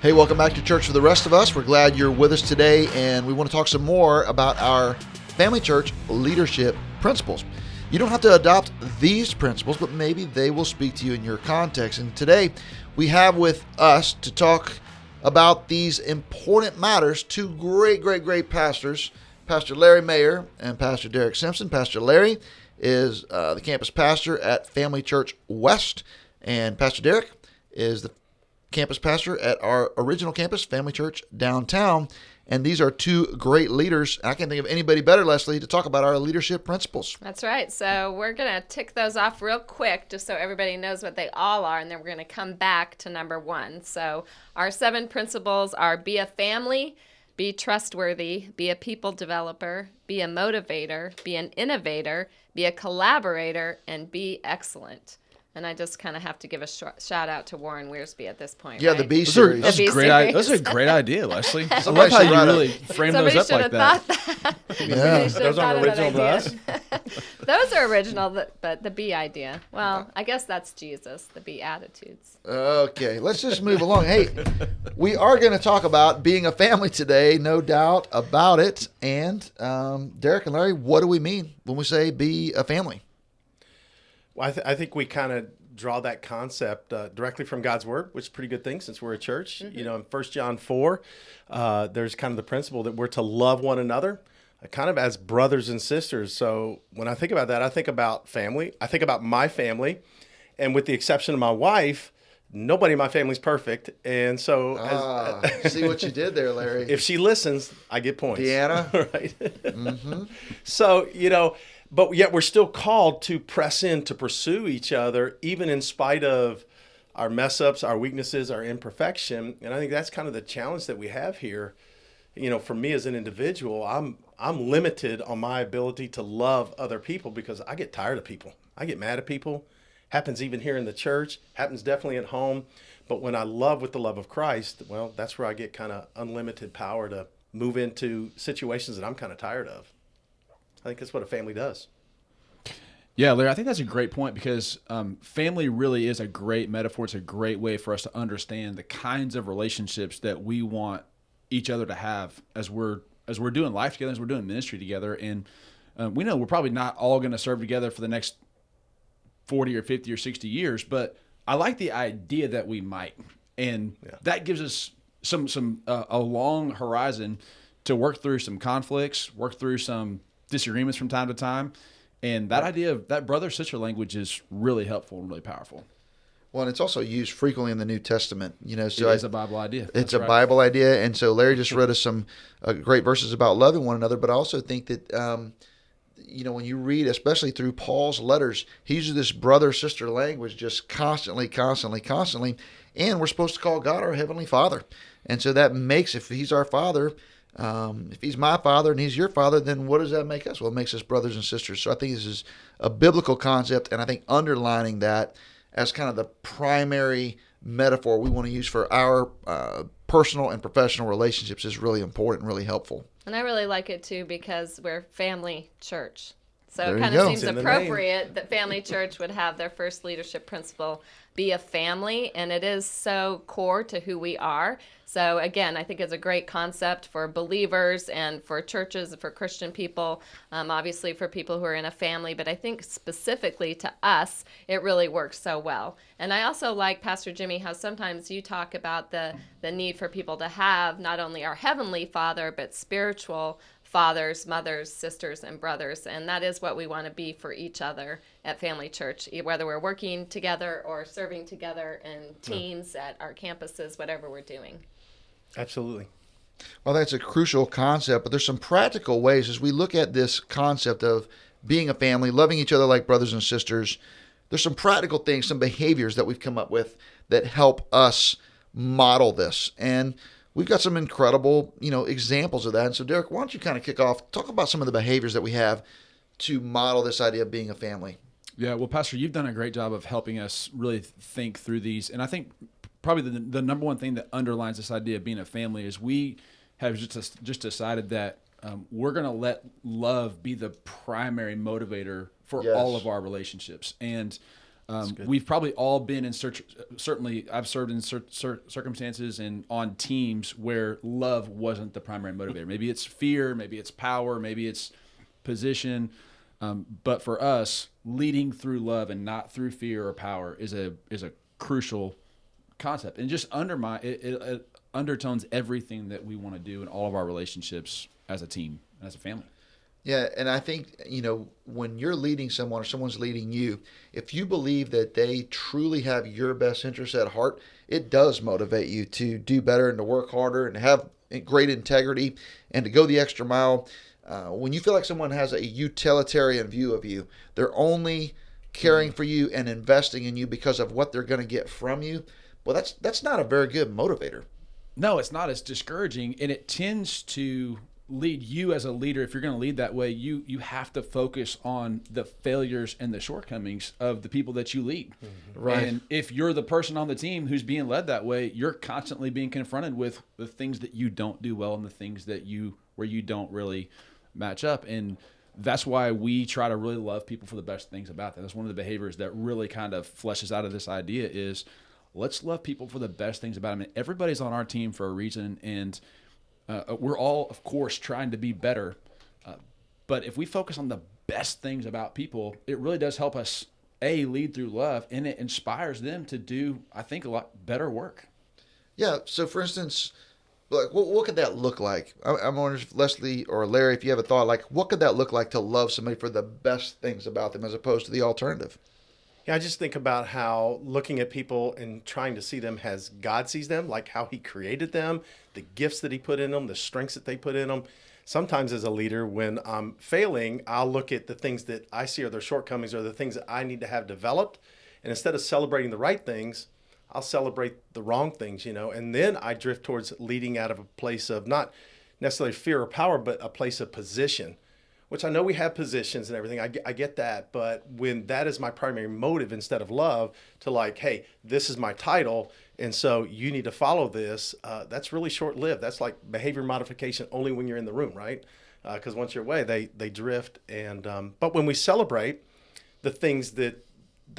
Hey, welcome back to Church for the Rest of Us. We're glad you're with us today, and we want to talk some more about our family church leadership principles. You don't have to adopt these principles, but maybe they will speak to you in your context. And today we have with us to talk about these important matters two great pastors, Pastor Larry Mayer and Pastor Derek Simpson. Pastor Larry is the campus pastor at Family Church West, and Pastor Derek is the campus pastor at our original campus, Family Church Downtown. And these are two great leaders. I can't think of anybody better, Leslie, to talk about our leadership principles. That's right. So we're going to tick those off real quick just so everybody knows what they all are, and then we're going to come back to number one. So our 7 principles are: be a family, be trustworthy, be a people developer, be a motivator, be an innovator, be a collaborator, and be excellent. And I just kind of have to give a shout out to Warren Wiersbe at this point. Yeah, right? the B series. That's a great idea, Leslie. I love how you really framed those up like that. Yeah, those aren't original to us. Those are original, but the B idea. Well, I guess that's Jesus, the Beatitudes. Okay, let's just move along. Hey, we are going to talk about being a family today, no doubt about it. And Derek and Larry, what do we mean when we say be a family? Well, I think we kind of draw that concept directly from God's Word, which is a pretty good thing since we're a church. Mm-hmm. You know, in 1 John 4, there's kind of the principle that we're to love one another kind of as brothers and sisters. So when I think about that, I think about family. I think about my family. And with the exception of my wife, nobody in my family is perfect. And so see what you did there, Larry. If she listens, I get points. Deanna. Right. Mm-hmm. So, you know, but yet we're still called to press in to pursue each other, even in spite of our mess ups, our weaknesses, our imperfection. And I think that's kind of the challenge that we have here. You know, for me as an individual, I'm limited on my ability to love other people because I get tired of people. I get mad at people. Happens even here in the church, happens definitely at home. But when I love with the love of Christ, well, that's where I get kind of unlimited power to move into situations that I'm kind of tired of. I think that's what a family does. Yeah, Larry, I think that's a great point because family really is a great metaphor. It's a great way for us to understand the kinds of relationships that we want each other to have as we're doing life together, as we're doing ministry together. And we know we're probably not all going to serve together for the next 40 or 50 or 60 years, but I like the idea that we might. And that gives us a long horizon to work through some conflicts, work through some disagreements from time to time. And that idea of that brother-sister language is really helpful and really powerful. Well, and it's also used frequently in the New Testament. You know, so it's a Bible idea. It's a Bible idea. And so Larry just read us some great verses about loving one another. But I also think that, you know, when you read, especially through Paul's letters, he uses this brother-sister language just constantly. And we're supposed to call God our Heavenly Father. And so that makes, if he's our Father, if he's my father and he's your father, then what does that make us? Well, it makes us brothers and sisters. So I think this is a biblical concept, and I think underlining that as kind of the primary metaphor we want to use for our personal and professional relationships is really important, really helpful. And I really like it too because we're family church. So There it you kind of go. seems appropriate that Family Church would have their first leadership principle be a family, and it is so core to who we are. So again, I think it's a great concept for believers and for churches and for Christian people, obviously for people who are in a family, but I think specifically to us, it really works so well. And I also like, Pastor Jimmy, how sometimes you talk about the need for people to have not only our Heavenly Father, but spiritual fathers, mothers, sisters, and brothers. And that is what we want to be for each other at Family Church, whether we're working together or serving together in teams at our campuses, whatever we're doing. Absolutely. Well, that's a crucial concept, but there's some practical ways as we look at this concept of being a family, loving each other like brothers and sisters. There's some practical things, some behaviors that we've come up with that help us model this. And we've got some incredible, examples of that. And so, Derek, why don't you kind of kick off, talk about some of the behaviors that we have to model this idea of being a family. Yeah, well, Pastor, you've done a great job of helping us really think through these. And I think probably the number one thing that underlines this idea of being a family is we have just decided that we're going to let love be the primary motivator for all of our relationships. And We've probably all been in certainly I've served in circumstances and on teams where love wasn't the primary motivator. Maybe it's fear, maybe it's power, maybe it's position. But for us, leading through love and not through fear or power is a crucial concept, and just it undertones everything that we want to do in all of our relationships as a team, as a family. Yeah, and I think, when you're leading someone or someone's leading you, if you believe that they truly have your best interests at heart, it does motivate you to do better and to work harder and to have great integrity and to go the extra mile. When you feel like someone has a utilitarian view of you, they're only caring for you and investing in you because of what they're going to get from you, well, that's not a very good motivator. No, it's not. It's discouraging, and it tends to lead you as a leader. If you're going to lead that way, you have to focus on the failures and the shortcomings of the people that you lead. Mm-hmm. Right. And if you're the person on the team who's being led that way, you're constantly being confronted with the things that you don't do well and the things where you don't really match up. And that's why we try to really love people for the best things about them. That's one of the behaviors that really kind of fleshes out of this idea is let's love people for the best things about them. And everybody's on our team for a reason, and we're all, of course, trying to be better. But if we focus on the best things about people, it really does help us, lead through love, and it inspires them to do, I think, a lot better work. Yeah. So, for instance, like, what could that look like? I'm wondering if Leslie or Larry, if you have a thought, like, what could that look like to love somebody for the best things about them as opposed to the alternative? Yeah, I just think about how looking at people and trying to see them as God sees them, like how he created them, the gifts that he put in them, the strengths that they put in them. Sometimes as a leader, when I'm failing, I'll look at the things that I see are their shortcomings or the things that I need to have developed. And instead of celebrating the right things, I'll celebrate the wrong things, and then I drift towards leading out of a place of not necessarily fear or power, but a place of position. Which I know we have positions and everything. I get that. But when that is my primary motive instead of love to like, hey, this is my title, and so you need to follow this, that's really short-lived. That's like behavior modification only when you're in the room, right? Because once you're away, they drift. And but when we celebrate the things that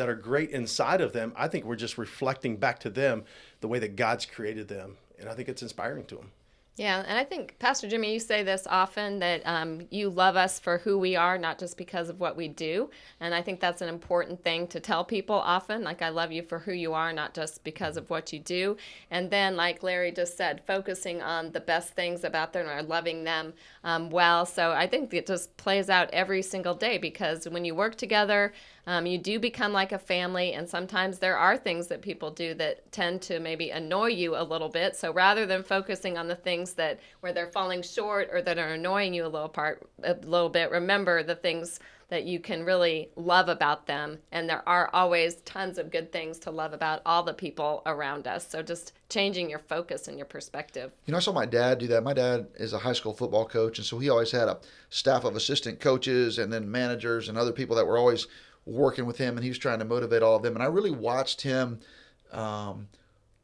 are great inside of them, I think we're just reflecting back to them the way that God's created them. And I think it's inspiring to them. Yeah, and I think, Pastor Jimmy, you say this often, that you love us for who we are, not just because of what we do. And I think that's an important thing to tell people often, like, I love you for who you are, not just because of what you do. And then, like Larry just said, focusing on the best things about them or loving them well. So I think it just plays out every single day, because when you work together, you do become like a family, and sometimes there are things that people do that tend to maybe annoy you a little bit. So rather than focusing on the things that where they're falling short or that are annoying you a little bit, remember the things that you can really love about them. And there are always tons of good things to love about all the people around us. So just changing your focus and your perspective. I saw my dad do that. My dad is a high school football coach, and so he always had a staff of assistant coaches and then managers and other people that were always working with him, and he was trying to motivate all of them. And I really watched him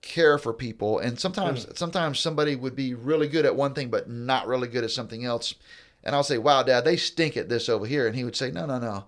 care for people. And sometimes somebody would be really good at one thing but not really good at something else. And I'll say, "Wow, Dad, they stink at this over here." And he would say, No.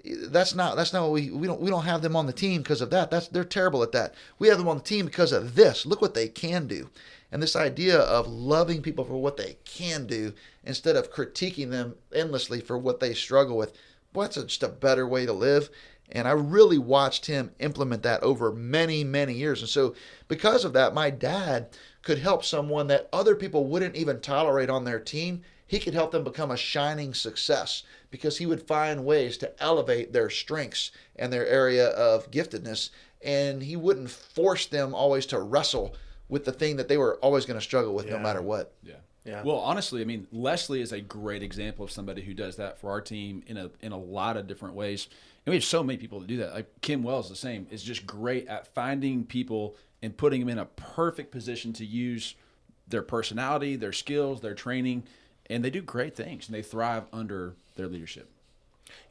That's not what we don't have them on the team because of that. They're terrible at that. We have them on the team because of this. Look what they can do. And this idea of loving people for what they can do instead of critiquing them endlessly for what they struggle with. Boy, that's just a better way to live. And I really watched him implement that over many, many years. And so because of that, my dad could help someone that other people wouldn't even tolerate on their team. He could help them become a shining success because he would find ways to elevate their strengths and their area of giftedness. And he wouldn't force them always to wrestle with the thing that they were always going to struggle with no matter what. Yeah. Well, honestly, I mean, Leslie is a great example of somebody who does that for our team in a lot of different ways. And we have so many people to do that. Like Kim Wells, the same, is just great at finding people and putting them in a perfect position to use their personality, their skills, their training, and they do great things, and they thrive under their leadership.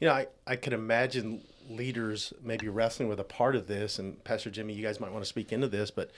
I could imagine leaders maybe wrestling with a part of this, and Pastor Jimmy, you guys might want to speak into this, but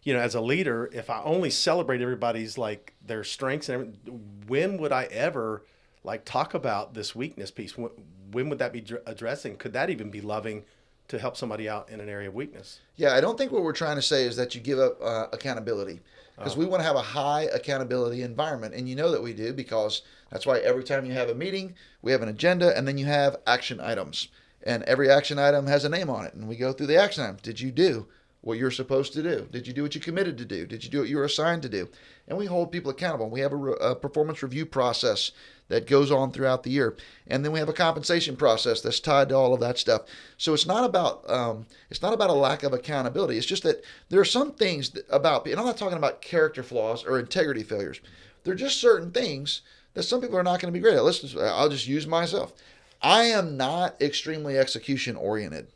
as a leader, if I only celebrate everybody's like their strengths, and when would I ever like talk about this weakness piece? When would that be addressing? Could that even be loving to help somebody out in an area of weakness. Yeah, I don't think what we're trying to say is that you give up accountability, because we want to have a high accountability environment. And you know that we do, because that's why every time you have a meeting, we have an agenda, and then you have action items. And every action item has a name on it. And we go through the action items. Did you do what you're supposed to do? Did you do what you committed to do? Did you do what you were assigned to do? And we hold people accountable. We have a performance review process that goes on throughout the year, and then we have a compensation process that's tied to all of that stuff. So it's not about a lack of accountability. It's just that there are some things about, and I'm not talking about character flaws or integrity failures. There are just certain things that some people are not going to be great at. I'll just use myself. I am not extremely execution oriented.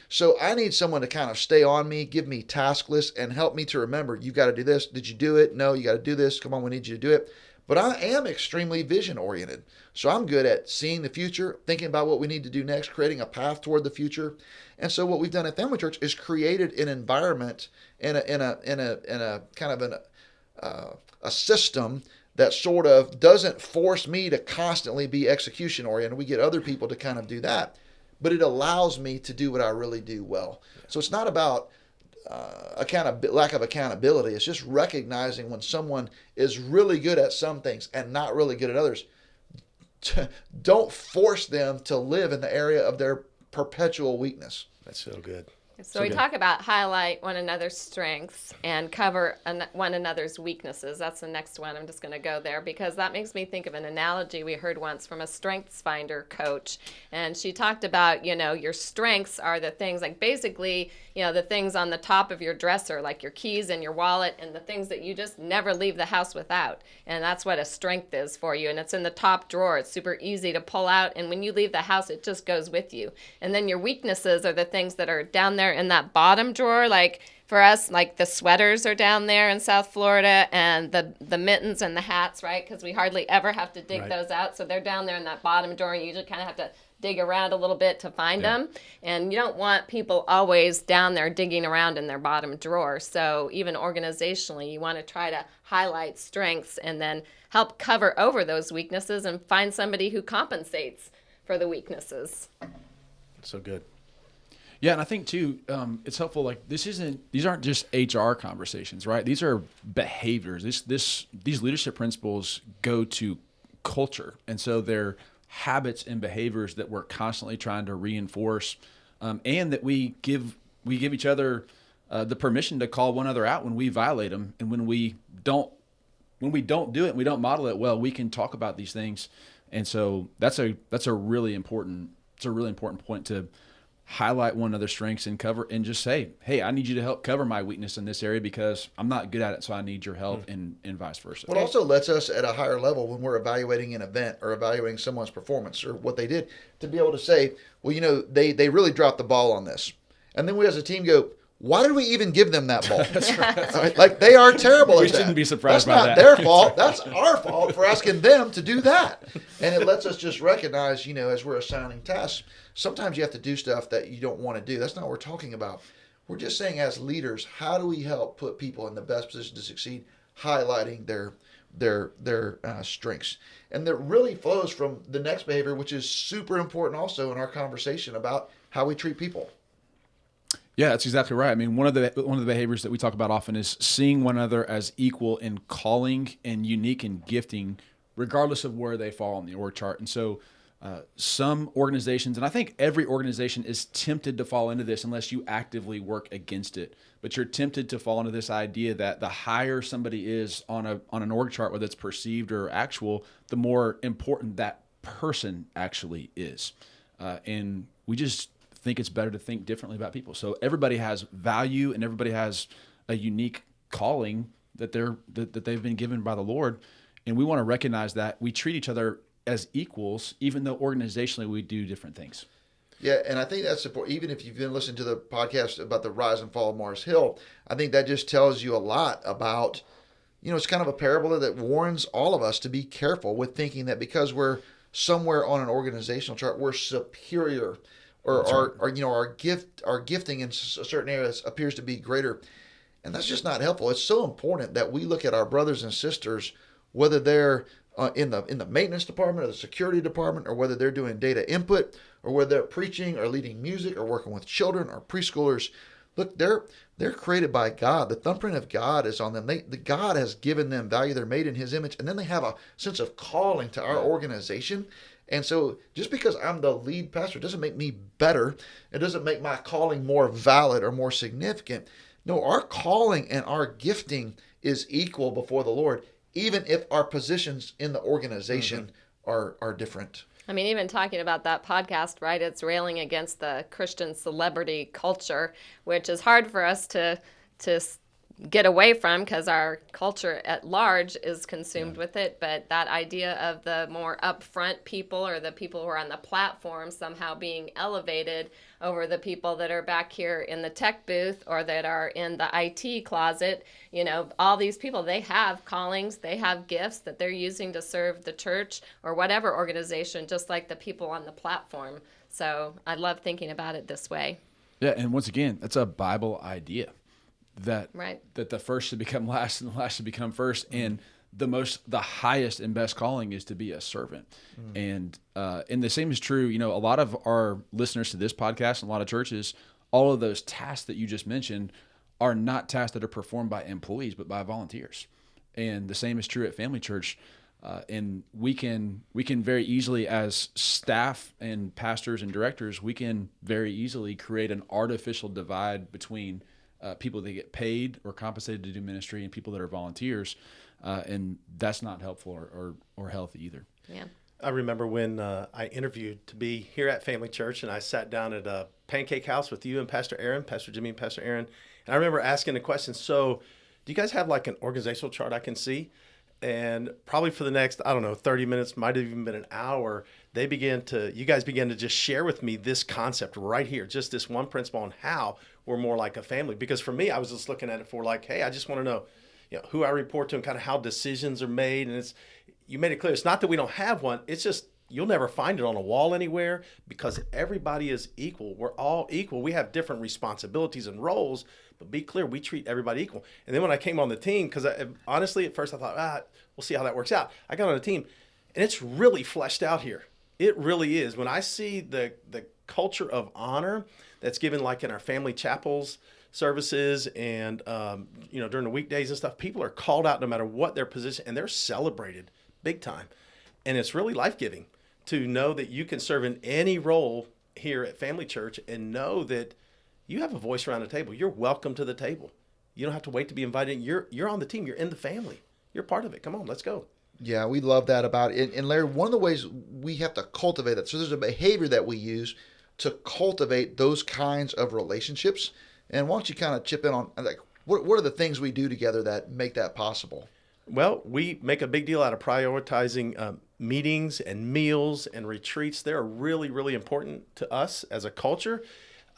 So I need someone to kind of stay on me, give me task lists, and help me to remember, you've got to do this. Did you do it? No, you got to do this. Come on, we need you to do it. But I am extremely vision oriented. So I'm good at seeing the future, thinking about what we need to do next, creating a path toward the future. And so what we've done at Family Church is created an environment in a kind of a system that sort of doesn't force me to constantly be execution oriented. We get other people to kind of do that, but it allows me to do what I really do well. So it's not about lack of accountability. It's just recognizing when someone is really good at some things and not really good at others. Don't force them to live in the area of their perpetual weakness. That's so good. So we talk about highlight one another's strengths and cover one another's weaknesses. That's the next one. I'm just going to go there because that makes me think of an analogy we heard once from a strengths finder coach. And she talked about, your strengths are the things like basically, the things on the top of your dresser, like your keys and your wallet and the things that you just never leave the house without. And that's what a strength is for you. And it's in the top drawer. It's super easy to pull out. And when you leave the house, it just goes with you. And then your weaknesses are the things that are down there in that bottom drawer. Like for us, like the sweaters are down there in South Florida and the mittens and the hats, right? Because we hardly ever have to dig those out. So they're down there in that bottom drawer and you usually kind of have to dig around a little bit to find them. And you don't want people always down there digging around in their bottom drawer. So even organizationally, you want to try to highlight strengths and then help cover over those weaknesses and find somebody who compensates for the weaknesses. So good. Yeah, and I think too, it's helpful. Like these aren't just HR conversations, right? These are behaviors. These leadership principles go to culture, and so they're habits and behaviors that we're constantly trying to reinforce, and that we give each other the permission to call one another out when we violate them, and when we don't do it, and we don't model it well, we can talk about these things, and so that's a really important point to highlight one another's strengths and cover and just say, hey, I need you to help cover my weakness in this area because I'm not good at it, so I need your help, and vice versa. Well, it also lets us at a higher level when we're evaluating an event or evaluating someone's performance or what they did to be able to say, well, they really dropped the ball on this. And then we as a team go, why did we even give them that ball? That's right. Right? Like they are terrible at that. We shouldn't be surprised by that. That's not their fault. That's our fault for asking them to do that. And it lets us just recognize, as we're assigning tasks, sometimes you have to do stuff that you don't want to do. That's not what we're talking about. We're just saying as leaders, how do we help put people in the best position to succeed, highlighting their strengths. And that really flows from the next behavior, which is super important also in our conversation about how we treat people. Yeah, that's exactly right. I mean, one of the behaviors that we talk about often is seeing one another as equal in calling and unique in gifting, regardless of where they fall on the org chart. And so some organizations, and I think every organization is tempted to fall into this unless you actively work against it. But you're tempted to fall into this idea that the higher somebody is on an org chart, whether it's perceived or actual, the more important that person actually is. And we just think it's better to think differently about people. So everybody has value and everybody has a unique calling that they've been given by the Lord. And we want to recognize that we treat each other as equals, even though organizationally we do different things. Yeah, and I think that's important. Even if you've been listening to the podcast about the rise and fall of Mars Hill, I think that just tells you a lot about, it's kind of a parable that warns all of us to be careful with thinking that because we're somewhere on an organizational chart, we're superior, or our gifting in certain areas appears to be greater. And that's just not helpful. It's so important that we look at our brothers and sisters, whether they're in the maintenance department or the security department, or whether they're doing data input, or whether they're preaching or leading music or working with children or preschoolers. Look, they're created by God. The thumbprint of God is on them. God has given them value. They're made in His image, and then they have a sense of calling to our organization. And so, just because I'm the lead pastor doesn't make me better. It doesn't make my calling more valid or more significant. No, our calling and our gifting is equal before the Lord, even if our positions in the organization are different. I mean, even talking about that podcast, right? It's railing against the Christian celebrity culture, which is hard for us to get away from because our culture at large is consumed with it. But that idea of the more upfront people, or the people who are on the platform, somehow being elevated over the people that are back here in the tech booth or that are in the IT closet, all these people, they have callings, they have gifts that they're using to serve the church or whatever organization, just like the people on the platform. So I love thinking about it this way. Yeah, and once again, that's a Bible idea. That the first should become last and the last should become first, and the highest and best calling is to be a servant. And the same is true. A lot of our listeners to this podcast and a lot of churches, all of those tasks that you just mentioned are not tasks that are performed by employees but by volunteers. And the same is true at Family Church. And we can very easily, as staff and pastors and directors, we can very easily create an artificial divide between people that get paid or compensated to do ministry and people that are volunteers, and that's not helpful or healthy either. Yeah. I remember when I interviewed to be here at Family Church, and I sat down at a pancake house with you and Pastor Jimmy and Pastor Aaron, and I remember asking the question, so do you guys have like an organizational chart I can see? And probably for the next, 30 minutes, might have even been an hour, you guys began to just share with me this concept right here, just this one principle on how we're more like a family. Because for me, I was just looking at it for like, hey, I just want to know, who I report to and kind of how decisions are made. And you made it clear. It's not that we don't have one. It's just, you'll never find it on a wall anywhere because everybody is equal. We're all equal. We have different responsibilities and roles, but be clear, we treat everybody equal. And then when I came on the team, because honestly, at first I thought, we'll see how that works out. I got on the team, and it's really fleshed out here. It really is. When I see the culture of honor that's given like in our family chapels services and, during the weekdays and stuff, people are called out no matter what their position, and they're celebrated big time. And it's really life-giving to know that you can serve in any role here at Family Church and know that you have a voice around the table. You're welcome to the table. You don't have to wait to be invited. You're on the team. You're in the family. You're part of it. Come on, let's go. Yeah, we love that about it. And Larry, one of the ways we have to cultivate that, so there's a behavior that we use to cultivate those kinds of relationships. And why don't you kind of chip in on, like, what are the things we do together that make that possible? Well, we make a big deal out of prioritizing meetings and meals and retreats. They're really, really important to us as a culture.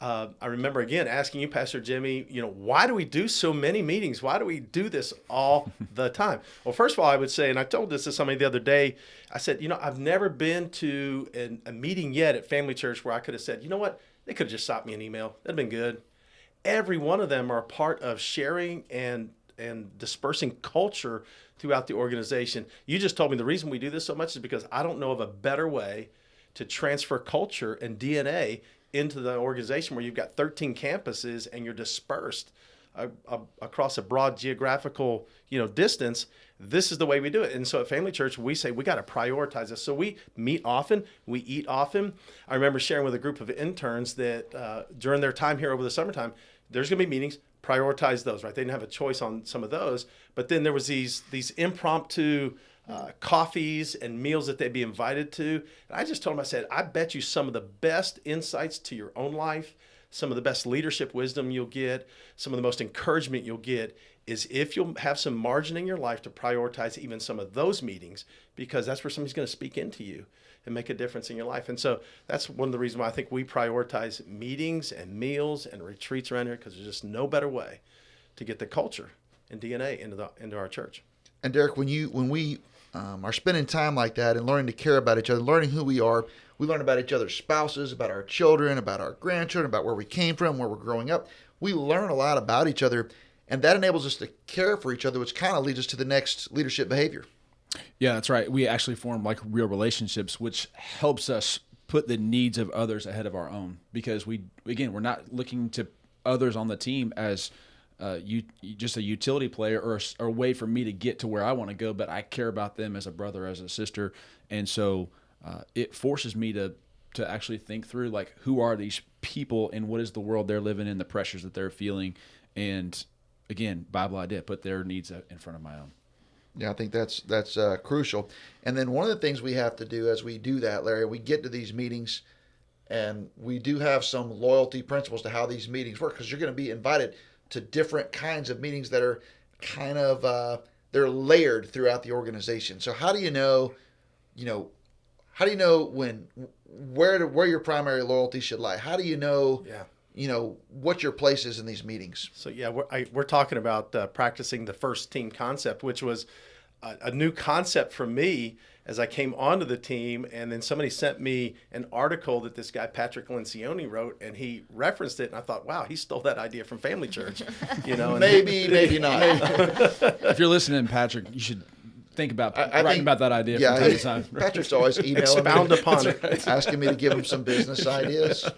I remember, again, asking you, Pastor Jimmy, why do we do so many meetings? Why do we do this all the time? Well, first of all, I would say, and I told this to somebody the other day, I said, I've never been to a meeting yet at Family Church where I could have said, you know what? They could have just shot me an email. That'd have been good. Every one of them are part of sharing and dispersing culture throughout the organization. You just told me the reason we do this so much is because I don't know of a better way to transfer culture and DNA into the organization where you've got 13 campuses and you're dispersed across a broad geographical distance. This is the way we do it. And so at Family Church, we say we got to prioritize this. So we meet often, we eat often. I remember sharing with a group of interns that during their time here over the summertime, there's going to be meetings. Prioritize those, right? They didn't have a choice on some of those, but then there was these impromptu coffees and meals that they'd be invited to. And I just told them, I said, I bet you some of the best insights to your own life, some of the best leadership wisdom you'll get, some of the most encouragement you'll get is if you'll have some margin in your life to prioritize even some of those meetings, because that's where somebody's going to speak into you and make a difference in your life. And so that's one of the reasons why I think we prioritize meetings and meals and retreats around here, because there's just no better way to get the culture and DNA into our church. And Derek, when we are spending time like that and learning to care about each other, learning who we are, we learn about each other's spouses, about our children, about our grandchildren, about where we came from, where we're growing up. We learn a lot about each other, and that enables us to care for each other, which kind of leads us to the next leadership behavior. Yeah, that's right. We actually form like real relationships, which helps us put the needs of others ahead of our own, because we're not looking to others on the team as just a utility player or a way for me to get to where I want to go, but I care about them as a brother, as a sister. And so it forces me to actually think through, like, who are these people and what is the world they're living in, the pressures that they're feeling. And again, Bible idea, put their needs in front of my own. Yeah, I think that's crucial. And then one of the things we have to do as we do that, Larry, we get to these meetings, and we do have some loyalty principles to how these meetings work, because you're going to be invited to different kinds of meetings that are kind of they're layered throughout the organization. So how do you know when where your primary loyalty should lie? How do you know? Yeah. What your place is in these meetings. So yeah, we're talking about practicing the first team concept, which was a new concept for me as I came onto the team. And then somebody sent me an article that this guy Patrick Lencioni wrote, and he referenced it, and I thought, wow, he stole that idea from Family Church. And maybe not. If you're listening, Patrick, you should think about writing about that idea from time to time. Patrick's always emailing Expound me, upon it, asking me to give him some business ideas.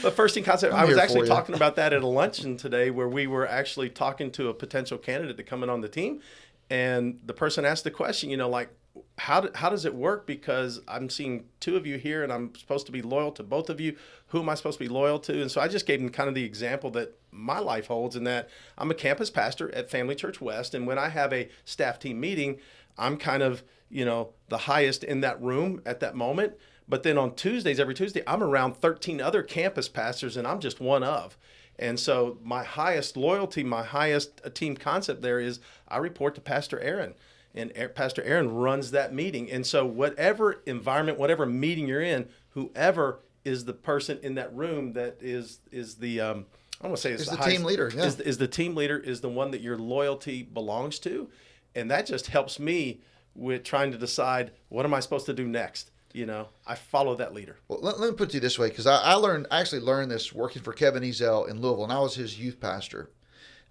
But first team concept, I was actually talking about that at a luncheon today, where we were actually talking to a potential candidate to come in on the team, and the person asked the question, like, how does it work? Because I'm seeing two of you here, and I'm supposed to be loyal to both of you. Who am I supposed to be loyal to? And so I just gave him kind of the example that my life holds, in that I'm a campus pastor at Family Church West, and when I have a staff team meeting, I'm kind of, the highest in that room at that moment. But then on Tuesdays, every Tuesday, I'm around 13 other campus pastors, and I'm just one of. And so my highest loyalty, my highest team concept there is I report to Pastor Aaron. And Pastor Aaron runs that meeting. And so whatever environment, whatever meeting you're in, whoever is the person in that room that is the I want to say is the highest, team leader. Yeah. Is the team leader, is the one that your loyalty belongs to. And that just helps me with trying to decide, what am I supposed to do next? I follow that leader. Well, let me put it to you this way, because I actually learned this working for Kevin Ezel in Louisville, and I was his youth pastor.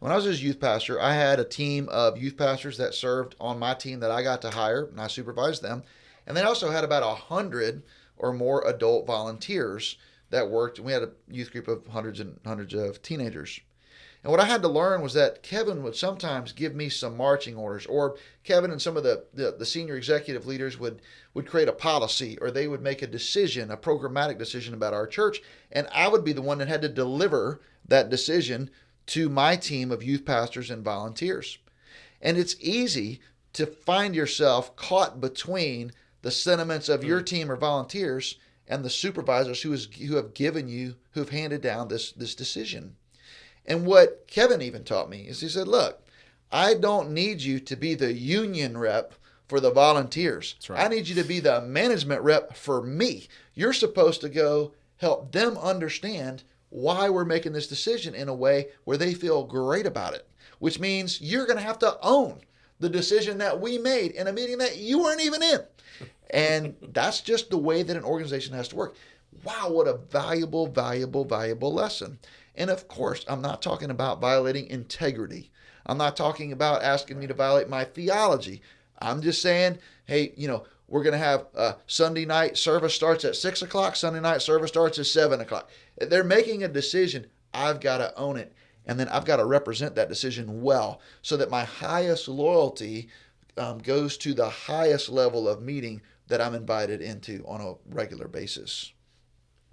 When I was his youth pastor, I had a team of youth pastors that served on my team that I got to hire, and I supervised them. And then I also had about 100 or more adult volunteers that worked, and we had a youth group of hundreds and hundreds of teenagers. And what I had to learn was that Kevin would sometimes give me some marching orders, or Kevin and some of the senior executive leaders would create a policy, or they would make a decision, a programmatic decision about our church, and I would be the one that had to deliver that decision to my team of youth pastors and volunteers. And it's easy to find yourself caught between the sentiments of your team or volunteers and the supervisors who have handed down this decision. And what Kevin even taught me is he said, look, I don't need you to be the union rep for the volunteers. That's right. I need you to be the management rep for me. You're supposed to go help them understand why we're making this decision in a way where they feel great about it, which means you're going to have to own the decision that we made in a meeting that you weren't even in. And that's just the way that an organization has to work. Wow, what a valuable, valuable, valuable lesson. And of course, I'm not talking about violating integrity. I'm not talking about asking me to violate my theology. I'm just saying, hey, we're going to have Sunday night service starts at 6 o'clock. Sunday night service starts at 7 o'clock. They're making a decision. I've got to own it. And then I've got to represent that decision well, so that my highest loyalty goes to the highest level of meeting that I'm invited into on a regular basis.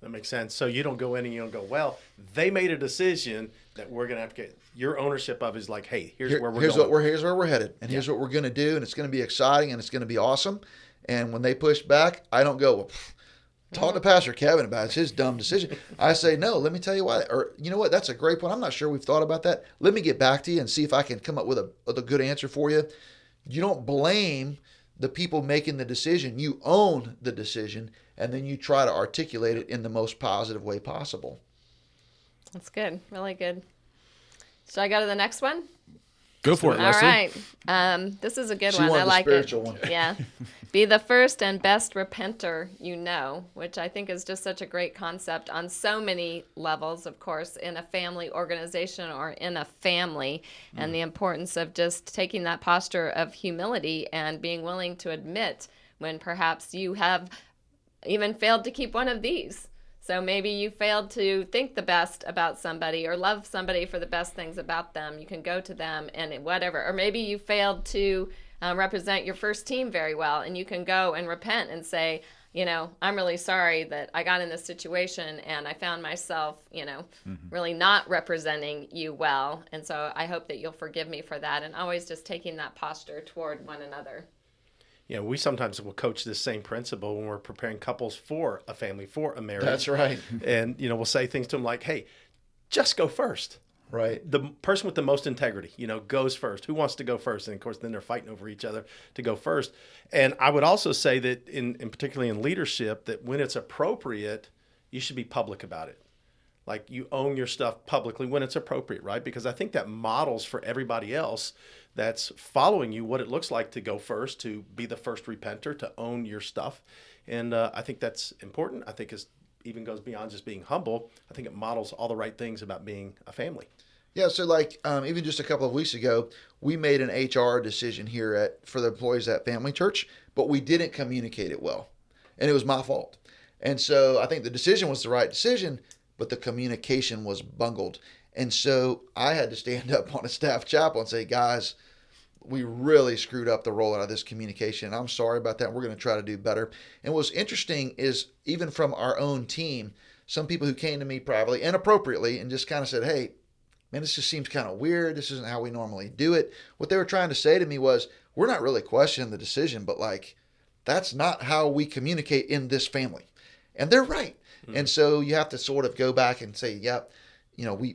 That makes sense. So you don't go in and you don't go, well, they made a decision that we're going to have to get your ownership of, is like, hey, here's where we're going. Here's where we're headed, and here's what we're going to do, and it's going to be exciting, and it's going to be awesome. And when they push back, I don't go, well, talk to Pastor Kevin about it. It's his dumb decision. I say, no, let me tell you why. Or, you know what, that's a great point. I'm not sure we've thought about that. Let me get back to you and see if I can come up with a good answer for you. You don't blame the people making the decision. You own the decision, and then you try to articulate it in the most positive way possible. That's good. Really good. Should I go to the next one? Go for it, All Leslie. right. This is a good She one. wanted I the like spiritual it. one. Yeah. Be the first and best repenter you know, which I think is just such a great concept on so many levels, of course, in a family organization or in a family, and the importance of just taking that posture of humility and being willing to admit when perhaps you have even failed to keep one of these. So maybe you failed to think the best about somebody or love somebody for the best things about them. You can go to them and whatever. Or maybe you failed to represent your first team very well, and you can go and repent and say, I'm really sorry that I got in this situation and I found myself, really not representing you well. And so I hope that you'll forgive me for that, and always just taking that posture toward one another. We sometimes will coach this same principle when we're preparing couples for a family, for a marriage. That's right. And, we'll say things to them like, hey, just go first. Right. The person with the most integrity, goes first. Who wants to go first? And of course, then they're fighting over each other to go first. And I would also say that in particularly in leadership, that when it's appropriate, you should be public about it. Like, you own your stuff publicly when it's appropriate, right? Because I think that models for everybody else that's following you what it looks like to go first, to be the first repenter, to own your stuff. And I think that's important. I think it even goes beyond just being humble. I think it models all the right things about being a family. Yeah, so even just a couple of weeks ago, we made an HR decision here for the employees at Family Church, but we didn't communicate it well, and it was my fault. And so I think the decision was the right decision, but the communication was bungled. And so I had to stand up on a staff chapel and say, guys, we really screwed up the rollout of this communication. I'm sorry about that. We're going to try to do better. And what's interesting is, even from our own team, some people who came to me privately and appropriately and just kind of said, hey, man, this just seems kind of weird. This isn't how we normally do it. What they were trying to say to me was, we're not really questioning the decision, but that's not how we communicate in this family. And they're right. Mm-hmm. And so you have to sort of go back and say, yep,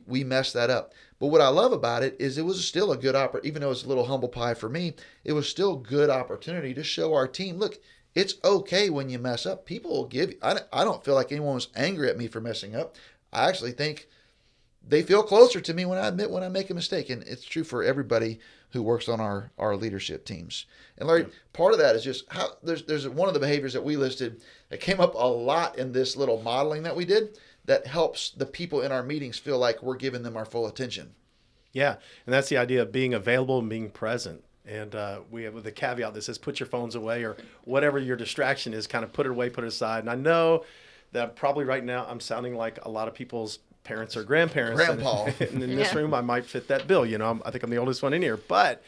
we messed that up. But what I love about it is it was still a good even though it's a little humble pie for me, it was still good opportunity to show our team, look, it's okay when you mess up. People will give you, I don't feel like anyone was angry at me for messing up. I actually think they feel closer to me when I admit when I make a mistake. And it's true for everybody who works on our leadership teams. And Larry, part of that is just how there's one of the behaviors that we listed that came up a lot in this little modeling that we did that helps the people in our meetings feel like we're giving them our full attention. Yeah, and that's the idea of being available and being present. And we have the caveat that says put your phones away, or whatever your distraction is, kind of put it away, put it aside. And I know that probably right now I'm sounding like a lot of people's parents or grandparents. Grandpa. And in this room, I might fit that bill. I think I'm the oldest one in here. But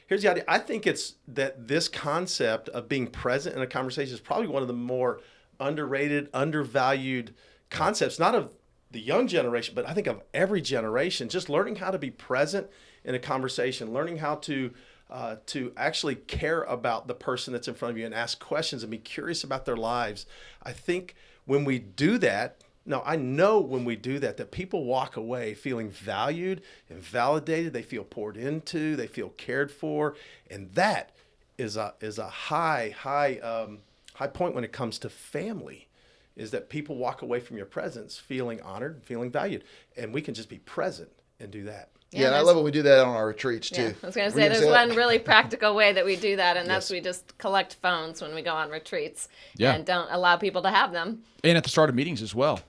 here's the idea. I think it's that this concept of being present in a conversation is probably one of the more underrated, undervalued concepts, not of the young generation, but I think of every generation. Just learning how to be present in a conversation, learning how to actually care about the person that's in front of you and ask questions and be curious about their lives. I think when we do that, I know when we do that people walk away feeling valued and validated. They feel poured into, they feel cared for. And that is a high point when it comes to family, is that people walk away from your presence feeling honored, feeling valued. And we can just be present and do that. Yeah, and I love when we do that on our retreats too. Yeah, I was going to say, there's one really practical way that we do that, and that's we just collect phones when we go on retreats and don't allow people to have them. And at the start of meetings as well.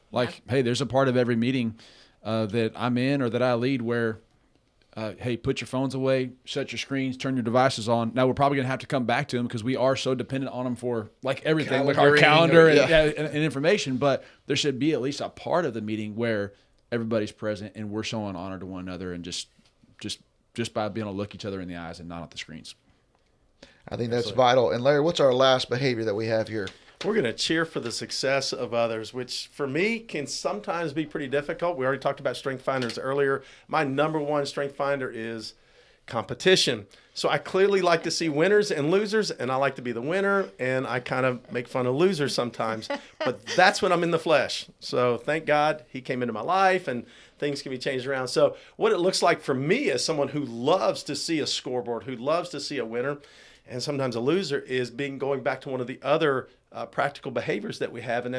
Hey, there's a part of every meeting that I'm in or that I lead where, hey, put your phones away, shut your screens, turn your devices on. Now, we're probably going to have to come back to them because we are so dependent on them for everything, like our calendar and information. But there should be at least a part of the meeting where everybody's present and we're showing honor to one another, and just by being able to look each other in the eyes and not at the screens. I think that's vital. And Larry, what's our last behavior that we have here? We're going to cheer for the success of others, which for me can sometimes be pretty difficult. We already talked about strength finders earlier. My number one strength finder is competition. So I clearly like to see winners and losers, and I like to be the winner, and I kind of make fun of losers sometimes. But that's when I'm in the flesh. So thank God he came into my life, and things can be changed around. So what it looks like for me as someone who loves to see a scoreboard, who loves to see a winner, and sometimes a loser, is going back to one of the other practical behaviors that we have, and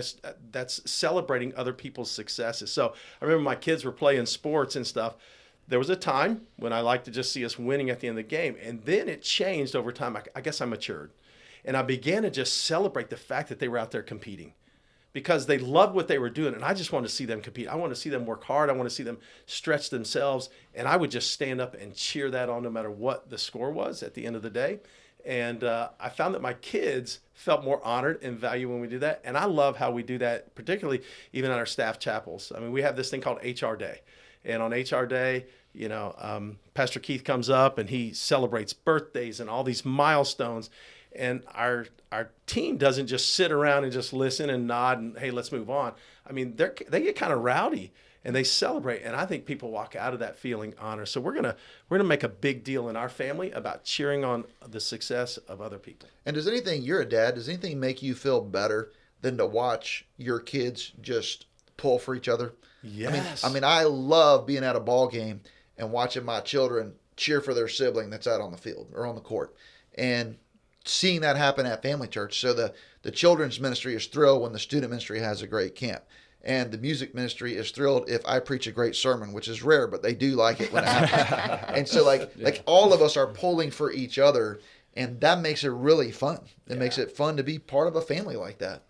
that's celebrating other people's successes. So I remember my kids were playing sports and stuff. there was a time when I liked to just see us winning at the end of the game. And then it changed over time. I guess I matured. And I began to just celebrate the fact that they were out there competing because they loved what they were doing. And I just wanted to see them compete. I wanted to see them work hard. I want to see them stretch themselves. And I would just stand up and cheer that on no matter what the score was at the end of the day. And I found that my kids felt more honored and valued when we do that. And I love how we do that, particularly even at our staff chapels. I mean, we have this thing called HR Day. And on HR Day, Pastor Keith comes up and he celebrates birthdays and all these milestones. And our team doesn't just sit around and just listen and nod and, hey, let's move on. I mean, they get kind of rowdy and they celebrate. And I think people walk out of that feeling honored. So we're gonna make a big deal in our family about cheering on the success of other people. And you're a dad, does anything make you feel better than to watch your kids just pull for each other? Yes. I mean, I love being at a ball game and watching my children cheer for their sibling that's out on the field or on the court. And seeing that happen at Family Church. So the children's ministry is thrilled when the student ministry has a great camp. And the music ministry is thrilled if I preach a great sermon, which is rare, but they do like it when it happens. And so like all of us are pulling for each other, and that makes it really fun. It makes it fun to be part of a family like that.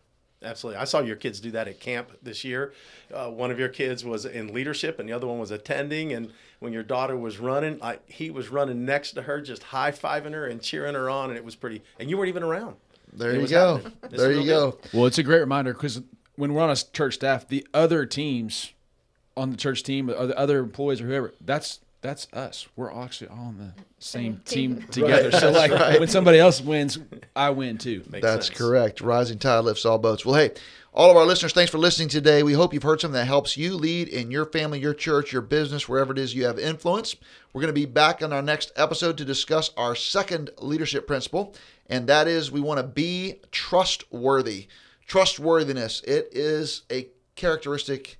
Absolutely. I saw your kids do that at camp this year. One of your kids was in leadership and the other one was attending. And when your daughter was running, he was running next to her, just high-fiving her and cheering her on. And it was pretty, and you weren't even around. There you go. There you go. Well, it's a great reminder because when we're on a church staff, the other teams on the church team or the other employees or whoever, that's us. We're actually all on the same team together. Right. So like right. when somebody else wins, I win too. That's correct. Rising tide lifts all boats. Well, hey, all of our listeners, thanks for listening today. We hope you've heard something that helps you lead in your family, your church, your business, wherever it is you have influence. We're going to be back on our next episode to discuss our second leadership principle, and that is we want to be trustworthy. Trustworthiness. It is a characteristic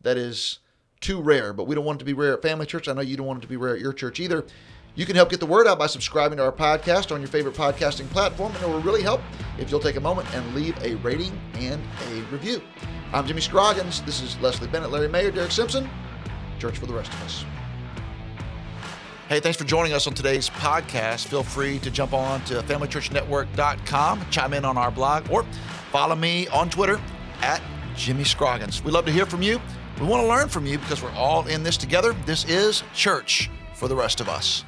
that is too rare, but we don't want it to be rare at Family Church. I know you don't want it to be rare at your church either. You can help get the word out by subscribing to our podcast on your favorite podcasting platform, and it will really help if you'll take a moment and leave a rating and a review. I'm Jimmy Scroggins. This is Leslie Bennett, Larry Mayer, Derek Simpson. Church for the rest of us. Hey, thanks for joining us on today's podcast. Feel free to jump on to familychurchnetwork.com, chime in on our blog, or follow me on Twitter at Jimmy Scroggins. We'd love to hear from you. We want to learn from you because we're all in this together. This is Church for the Rest of Us.